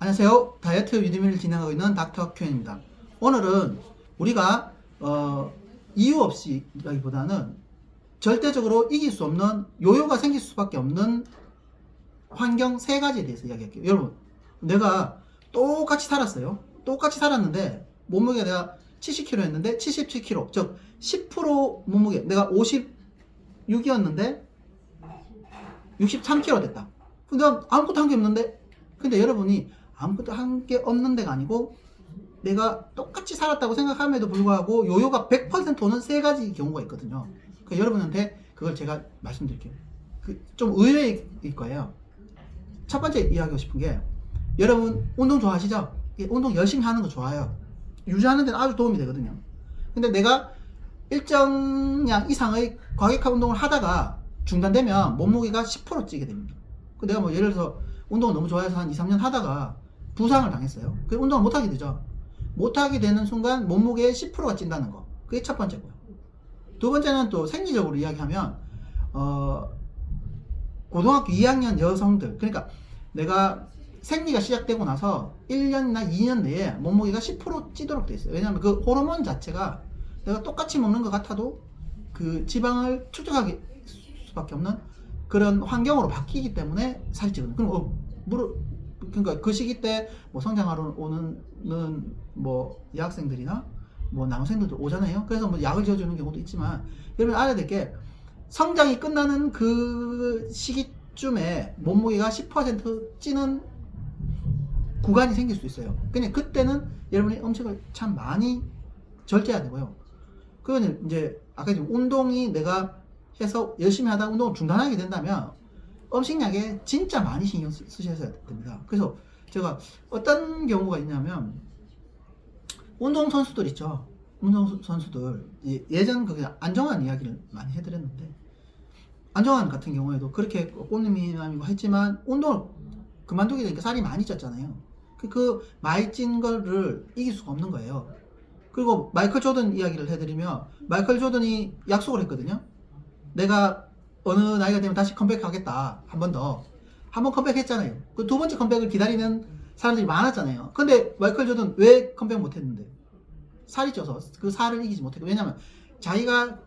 안녕하세요. 다이어트 유디미를 진행하고 있는 닥터 큐입니다. 오늘은 우리가 이유 없이라기보다는 절대적으로 이길 수 없는 요요가 생길 수밖에 없는 환경 세 가지에 대해서 이야기할게요. 여러분, 내가 똑같이 살았어요. 똑같이 살았는데 몸무게가 내가 70kg였는데 77kg, 즉 10% 몸무게, 내가 56이었는데 63kg 됐다. 근데 아무것도 한 게 없는데, 근데 여러분이 아무것도 한 게 없는 데가 아니고 내가 똑같이 살았다고 생각함에도 불구하고 요요가 100% 오는 세 가지 경우가 있거든요. 그러니까 여러분한테 그걸 제가 말씀드릴게요. 좀 의외일 거예요. 첫 번째 이야기하고 싶은 게, 여러분 운동 좋아하시죠? 운동 열심히 하는 거 좋아요. 유지하는 데는 아주 도움이 되거든요. 근데 내가 일정량 이상의 과격한 운동을 하다가 중단되면 몸무게가 10% 찌게 됩니다. 내가 뭐 예를 들어서 운동을 너무 좋아해서 한 2, 3년 하다가 부상을 당했어요. 그 운동을 못하게 되죠. 못하게 되는 순간 몸무게의 10%가 찐다는 거. 그게 첫 번째고요. 두 번째는 또 생리적으로 이야기하면 고등학교 2학년 여성들, 그러니까 내가 생리가 시작되고 나서 1년이나 2년 내에 몸무게가 10% 찌도록 돼 있어요. 왜냐하면 그 호르몬 자체가 내가 똑같이 먹는 것 같아도 그 지방을 축적하게 수밖에 없는 그런 환경으로 바뀌기 때문에 살이 찌거든요. 그럼 그러니까 그 시기 때 뭐 성장하러 오는 뭐 여학생들이나 뭐 남학생들도 오잖아요. 그래서 뭐 약을 지어주는 경우도 있지만, 여러분 알아야 될 게, 성장이 끝나는 그 시기쯤에 몸무게가 10% 찌는 구간이 생길 수 있어요. 그냥 그때는 여러분이 음식을 참 많이 절제해야 되고요. 그건 이제 아까 운동이 내가 해서 열심히 하다 운동을 중단하게 된다면 음식량에 진짜 많이 신경 쓰셔야 됩니다. 그래서 제가 어떤 경우가 있냐면, 운동선수들 있죠. 운동선수들, 예전 그 안정환 이야기를 많이 해드렸는데, 안정환 같은 경우에도 그렇게 꽃님이고 했지만 운동을 그만두게 되니까 살이 많이 쪘잖아요. 그 많이 찐 거를 이길 수가 없는 거예요. 그리고 마이클 조던 이야기를 해드리면, 마이클 조던이 약속을 했거든요. 내가 어느 나이가 되면 다시 컴백하겠다. 한 번 더. 한 번 컴백했잖아요. 그 두 번째 컴백을 기다리는 사람들이 많았잖아요. 근데 마이클 조던 왜 컴백 못했는데? 살이 쪄서 그 살을 이기지 못했고. 왜냐면 자기가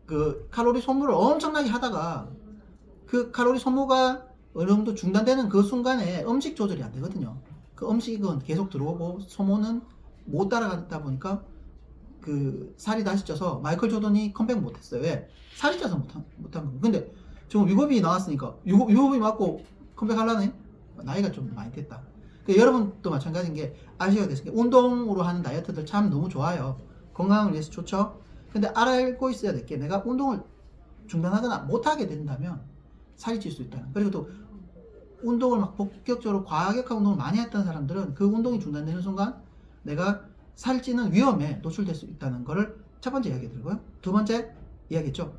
그 칼로리 소모를 엄청나게 하다가 그 칼로리 소모가 어느 정도 중단되는 그 순간에 음식 조절이 안 되거든요. 그 음식은 계속 들어오고 소모는 못 따라가다 보니까 그 살이 다시 쪄서 마이클 조던이 컴백 못했어요. 왜? 살이 쪄서 못한 거예요. 근데 지금 유급이 나왔으니까 유급이 맞고 컴백하려네? 나이가 좀 많이 됐다. 그러니까 여러분도 마찬가지인 게 아셔야 되는 게, 운동으로 하는 다이어트들 참 너무 좋아요. 건강을 위해서 좋죠. 근데 알고 있어야 될 게, 내가 운동을 중단하거나 못하게 된다면 살이 찔 수 있다는. 그리고 또 운동을 막 본격적으로 과격한 운동을 많이 했던 사람들은 그 운동이 중단되는 순간 내가 살찌는 위험에 노출될 수 있다는 거를 첫 번째 이야기 드리고요. 두 번째 이야기했죠.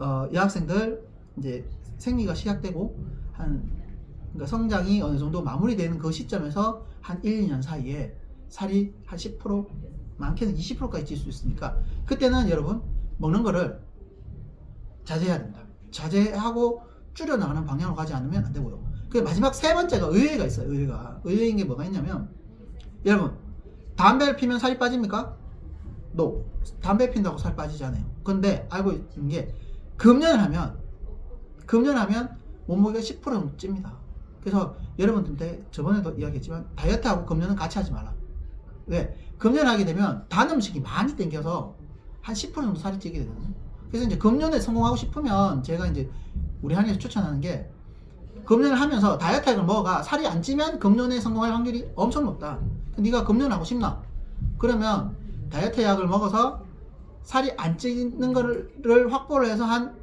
여학생들 이제 생리가 시작되고 그러니까 성장이 어느 정도 마무리되는 그 시점에서 한 1, 2년 사이에 살이 한 10%, 많게는 20%까지 찔 수 있으니까, 그때는 여러분 먹는 거를 자제해야 됩니다. 자제하고 줄여나가는 방향으로 가지 않으면 안 되고요. 그 마지막 세 번째가 의외가 있어요. 의외인 게 뭐가 있냐면, 여러분 담배를 피면 살이 빠집니까? No. 담배 핀다고 살 빠지지 않아요. 근데 알고 있는 게, 금연을 하면 몸무게가 10% 정도 찝니다. 그래서 여러분들한테 저번에도 이야기했지만, 다이어트하고 금연은 같이 하지 마라. 왜? 금연하게 되면 단 음식이 많이 땡겨서 한 10% 정도 살이 찌게 되거든요. 그래서 이제 금연에 성공하고 싶으면 제가 이제 우리 한의에서 추천하는 게, 금연을 하면서 다이어트 약을 먹어가 살이 안 찌면 금연에 성공할 확률이 엄청 높다. 네가 금연하고 싶나? 그러면 다이어트 약을 먹어서 살이 안 찌는 거를 확보를 해서 한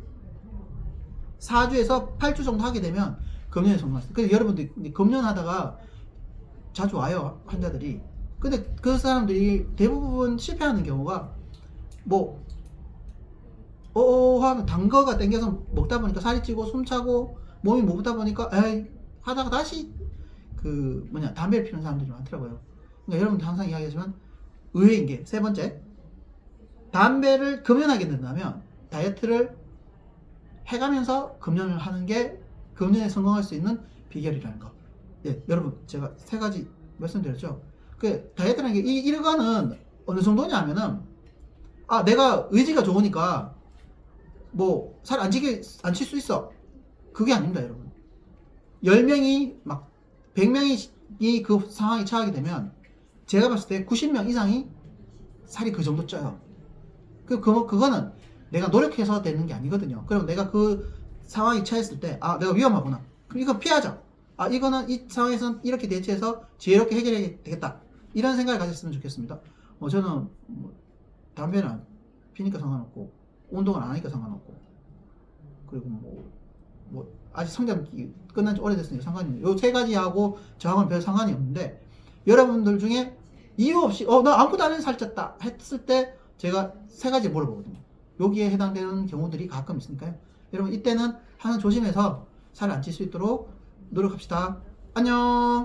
4주에서 8주 정도 하게 되면 금연에 성공할 수 있어요. 그래서 여러분들 금연하다가 자주 와요, 환자들이. 근데 그 사람들이 대부분 실패하는 경우가, 뭐 하면 단 거가 땡겨서 먹다 보니까 살이 찌고 숨차고 몸이 무겁다 보니까 에이 하다가 다시 담배를 피우는 사람들이 많더라고요. 그러니까 여러분도 항상 이야기하지만, 의외인 게 세 번째, 담배를 금연하게 된다면 다이어트를 해가면서 금연을 하는 게 금연에 성공할 수 있는 비결이라는 거. 예, 여러분 제가 세 가지 말씀드렸죠. 그 다이어트라는 게 이거는 어느 정도냐면은 내가 의지가 좋으니까 뭐 살 안 찔 수 있어. 그게 아닙니다, 여러분. 10명이 막 100명이 그 상황에 처하게 되면 제가 봤을 때 90명 이상이 살이 그 정도 쪄요. 그거는 내가 노력해서 되는 게 아니거든요. 그럼 내가 그 상황에 처했을 때 내가 위험하구나. 그럼 이거 피하자. 이거는 이 상황에서는 이렇게 대처해서 지혜롭게 해결해야 되겠다. 이런 생각을 가졌으면 좋겠습니다. 저는 뭐 담배는 안 피니까 상관없고 운동을 안 하니까 상관없고 그리고 뭐 아직 성장기 끝난 지 오래됐으니까 상관이 없는데 요 세 가지하고 저하고는 별 상관이 없는데 여러분들 중에 이유 없이 나 아무것도 안 해서 살쪘다 했을 때 제가 세 가지 물어보거든요. 여기에 해당되는 경우들이 가끔 있으니까요. 여러분 이때는 항상 조심해서 살 안 찔 수 있도록 노력합시다. 안녕.